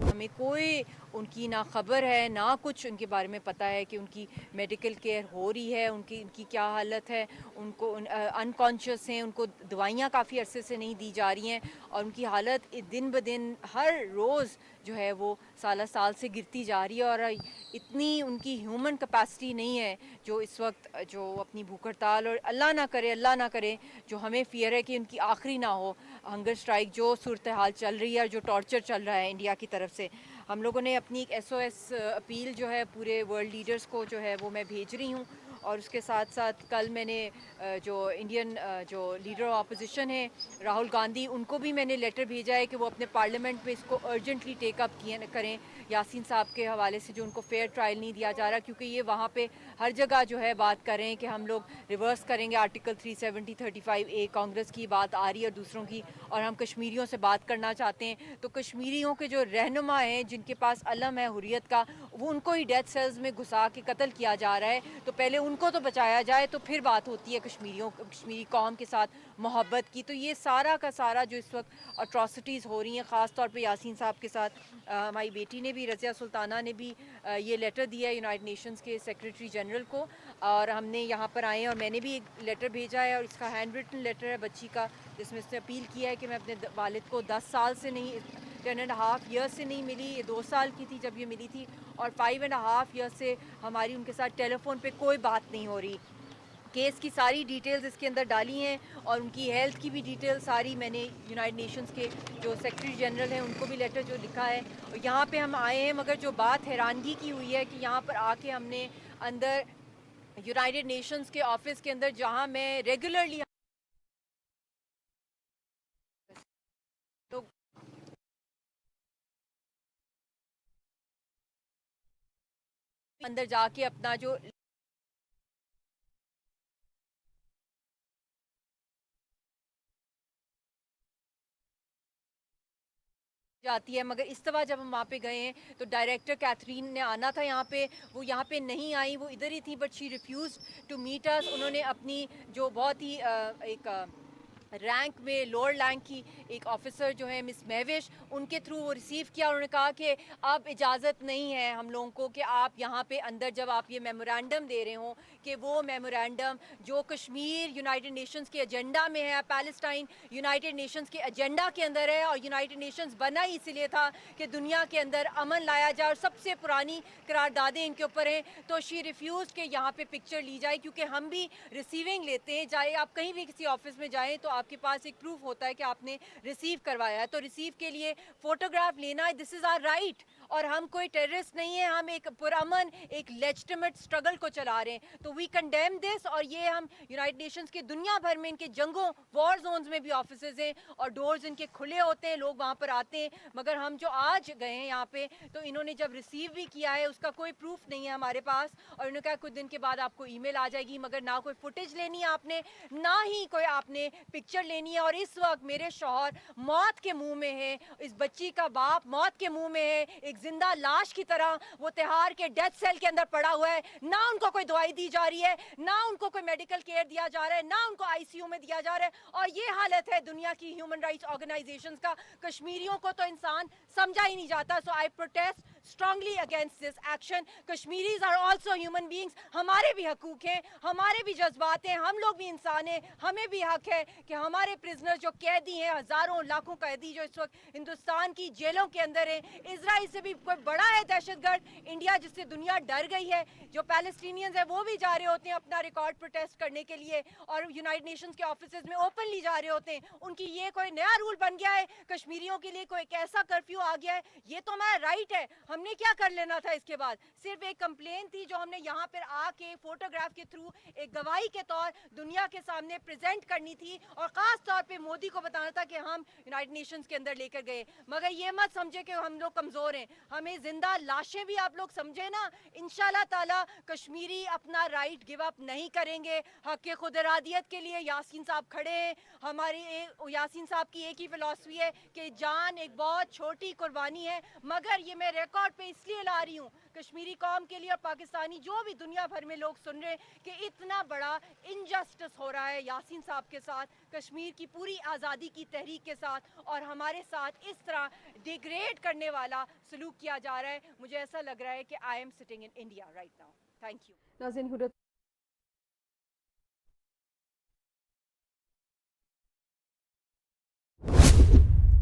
हमें कोई उनकी ना खबर है, ना कुछ उनके बारे में पता है कि उनकी मेडिकल केयर हो रही है, उनकी क्या हालत है, उनको अनकॉन्शियस हैं, उनको दवाइयाँ काफ़ी अरसे से नहीं दी जा रही हैं और उनकी हालत दिन ब दिन हर रोज़ जो है वो साल से गिरती जा रही है और इतनी उनकी ह्यूमन कैपेसिटी नहीं है जो इस वक्त जो अपनी भूख हड़ताल और अल्लाह ना करे जो हमें फ़ियर है कि उनकी आखिरी ना हो हंगर स्ट्राइक जो सूरत हाल चल रही है और जो टॉर्चर चल रहा है इंडिया की तरफ से। हम लोगों ने अपनी एक एसओएस अपील जो है पूरे वर्ल्ड लीडर्स को जो है वो मैं भेज रही हूँ और उसके साथ साथ कल मैंने जो इंडियन जो लीडर ऑफ अपोजिशन है राहुल गांधी उनको भी मैंने लेटर भेजा है कि वो अपने पार्लियामेंट में इसको अर्जेंटली टेकअप किए करें यासीन साहब के हवाले से जो उनको फेयर ट्रायल नहीं दिया जा रहा क्योंकि ये वहाँ पे हर जगह जो है बात कर रहे हैं कि हम लोग रिवर्स करेंगे आर्टिकल 370 35A कांग्रेस की बात आ रही है और दूसरों की और हम कश्मीरियों से बात करना चाहते हैं तो कश्मीरियों के जो रहनुमा हैं जिनके पास अलम है हुर्रियत का वो उनको ही डेथ सेल्स में घुसा के कत्ल किया जा रहा है तो पहले उनको तो बचाया जाए तो फिर बात होती है कश्मीरी कौम के साथ मोहब्बत की। तो ये सारा का सारा जो इस वक्त अट्रॉसिटीज़ हो रही हैं ख़ास तौर पे यासीन साहब के साथ हमारी बेटी ने भी रज़िया सुल्ताना ने भी ये लेटर दिया है यूनाइटेड नेशंस के सेक्रेटरी जनरल को और हमने यहाँ पर आए हैं और मैंने भी एक लेटर भेजा है और इसका हैंड रिटन लेटर है बच्ची का जिसमें इसने अपील किया है कि मैं अपने वालिद को 10 साल से नहीं 10.5 ईयर से नहीं मिली, ये 2 साल की थी जब ये मिली थी और 5.5 ईयर से हमारी उनके साथ टेलीफोन पे कोई बात नहीं हो रही। केस की सारी डिटेल्स इसके अंदर डाली हैं और उनकी हेल्थ की भी डिटेल सारी मैंने यूनाइटेड नेशंस के जो सेक्रेटरी जनरल हैं उनको भी लेटर जो लिखा है और यहाँ पे हम आए हैं मगर जो बात हैरानगी की हुई है कि यहाँ पर आके हमने अंदर यूनाइटेड नेशंस के ऑफिस के अंदर जहाँ मैं रेगुलरली तो अंदर जाके अपना जो जाती है मगर इस दफ़ा जब हम वहाँ पे गए हैं तो डायरेक्टर कैथरीन ने आना था यहाँ पे वो यहाँ पे नहीं आई वो इधर ही थी but she refuse to meet us. उन्होंने अपनी जो बहुत ही एक रैंक में लोअर रैंक की एक ऑफिसर जो है मिस महविश उनके थ्रू वो रिसीव किया। उन्होंने कहा कि अब इजाज़त नहीं है हम लोगों को कि आप यहाँ पे अंदर जब आप ये मेमोरेंडम दे रहे हो कि वो मेमोरेंडम जो कश्मीर यूनाइटेड नेशंस के एजेंडा में है पैलेस्टाइन यूनाइटेड नेशंस के एजेंडा के अंदर है और यूनाइटेड नेशंस बना ही इसीलिए था कि दुनिया के अंदर अमन लाया जाए और सबसे पुरानी करारदादें इनके ऊपर हैं तो शी रिफ्यूज़ के यहाँ पे पिक्चर ली जाए क्योंकि हम भी रिसीविंग लेते हैं चाहे आप कहीं भी किसी ऑफिस में जाएं तो आपके पास एक प्रूफ होता है कि आपने रिसीव करवाया है तो रिसीव के लिए फ़ोटोग्राफ लेना दिस इज़ आवर राइट और हम कोई टेररिस्ट नहीं है हम एक पुरअमन एक लेजिटिमेट स्ट्रगल को चला रहे हैं तो वी कंडेम दिस और ये हम यूनाइटेड नेशंस के दुनिया भर में इनके जंगों वॉर जोन्स में भी ऑफिसेज हैं और डोर्स इनके खुले होते हैं लोग वहाँ पर आते हैं मगर हम जो आज गए हैं यहाँ पे तो इन्होंने जब रिसीव भी किया है उसका कोई प्रूफ नहीं है हमारे पास और इन्होंने कहा कुछ दिन के बाद आपको ईमेल आ जाएगी मगर ना कोई फुटेज लेनी है आपने ना ही कोई आपने पिक्चर लेनी है और इस वक्त मेरे शौहर मौत के मुंह में है इस बच्ची का बाप मौत के मुंह में है एक जिंदा लाश की तरह वो तिहाड़ के डेथ सेल के अंदर पड़ा हुआ है ना उनको कोई दवाई दी जा रही है ना उनको कोई मेडिकल केयर दिया जा रहा है ना उनको आईसीयू में दिया जा रहा है और ये हालत है दुनिया की ह्यूमन राइट्स ऑर्गेनाइजेशंस का कश्मीरियों को तो इंसान समझा ही नहीं जाता सो आई protest strongly against this action. Kashmiris are also human beings. हमारे भी हकूक हैं हमारे भी जज्बात हैं हम लोग भी इंसान हैं हमें भी हक है कि हमारे प्रिजनर जो कैदी हैं हज़ारों लाखों कैदी जो इस वक्त हिंदुस्तान की जेलों के अंदर हैं इजराइल से भी कोई बड़ा है दहशतगर्द इंडिया जिससे दुनिया डर गई है जो पैलेस्टीनियंस हैं वो भी जा रहे होते हैं अपना रिकॉर्ड प्रोटेस्ट करने के लिए और यूनाइटेड नेशंस के ऑफिस में ओपनली जा रहे होते हैं उनकी ये कोई नया रूल बन गया है कश्मीरियों के लिए कोई ऐसा कर्फ्यू आ गया है ये तो हमारा राइट है हमने क्या कर लेना था इसके बाद सिर्फ एक कंप्लेन थी जो हमने यहाँ पर आके फोटोग्राफ के थ्रू एक गवाही के तौर दुनिया के सामने प्रेजेंट करनी थी और खास तौर पे मोदी को बताना था कि हम यूनाइटेड नेशंस के अंदर लेकर गए मगर ये मत समझे कि हम लोग कमजोर हैं हमें जिंदा लाशें भी आप लोग समझे ना इंशाल्लाह ताला कश्मीरी अपना राइट गिव अप नहीं करेंगे हक के खुद इरादियत के लिए यासीन साहब खड़े हैं हमारी यासीन साहब की एक ही फिलॉसफी है कि जान एक बहुत छोटी कुर्बानी है मगर ये मैं रिकॉर्ड रिकॉर्ड पे इसलिए ला रही हूँ कश्मीरी कौम के लिए और पाकिस्तानी जो भी दुनिया भर में लोग सुन रहे हैं कि इतना बड़ा इनजस्टिस हो रहा है यासीन साहब के साथ, कश्मीर की पूरी आज़ादी की तहरीक के साथ, और हमारे साथ इस तरह डिग्रेड करने वाला सलूक किया जा रहा है। मुझे ऐसा लग रहा है कि I am sitting in India right now. Thank you. नाज़रीन,